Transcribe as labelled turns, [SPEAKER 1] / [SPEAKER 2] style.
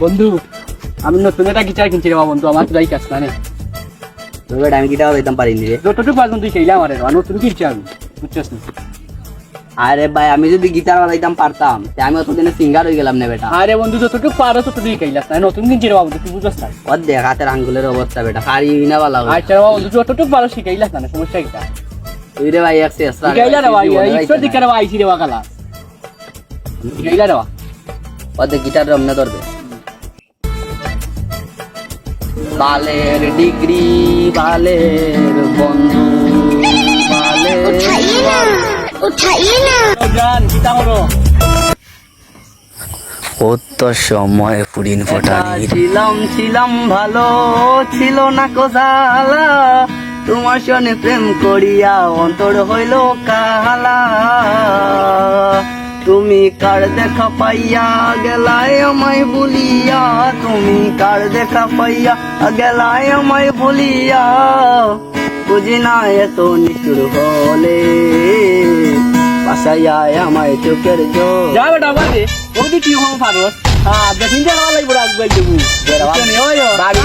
[SPEAKER 1] বন্ধু আমি নতুন একটা গিটার কিনছি রে বন্ধু, আমার তো কাজ না রে।
[SPEAKER 2] তবে আমি গিটার দিতাম পারিনি রে।
[SPEAKER 1] যতটুকু পারতাম তুই খেলে আমার নতুন কিনছি আমি, বুঝছিস না?
[SPEAKER 2] আরে ভাই আমি যদি গিটার বাজাইতাম পারতাম তে আমি অতদিনে সিঙ্গার হয়ে গেলাম না বেটা।
[SPEAKER 1] আরে বন্ধু যতটুকু পারো ততটুকুই খেলাস না, নতুন কিনছি রে বন্ধু, তুই বুঝছিস না?
[SPEAKER 2] ওর দেখ হাতের আঙ্গুলের অবস্থা বেটা, পারি না ভালো।
[SPEAKER 1] আচ্ছা রে বন্ধু যতটুকু পারো শিখাইলাস না, সমস্যা কিটা?
[SPEAKER 2] তুই রে ভাই এক শেষ
[SPEAKER 1] শিখাইলা রে ভাই, ঈশ্বর দিকে রে ভাই আইছি রে বাকালা শিখাইলা রে ভাই।
[SPEAKER 2] ওর দেখ গিটার রমনা ধরবে। বালের ডিগ্রি বালের বন্ধু বালের
[SPEAKER 1] জান গীতা করো।
[SPEAKER 2] কত সময় পুরিন ফোটানি ছিলাম ভালো ছিল না কোজালা, তোমার সনে প্রেম করিয়া অন্তর হইল কালা। তুমি কার দেখা পাইয়া গেলায় আমায় ভুলিয়া, তুমি কার দেখা পাইয়া গেলায় আমায় ভুলিয়া, বুঝি না এত নিষ্ঠুর হলে বাসায় আমায় চোখের জল।
[SPEAKER 1] যা বেটা বাজে ওদি কি হম পারোস, হ্যাঁ দেখিন যা লাগবে রাখবে দেবু।
[SPEAKER 2] বাড়ি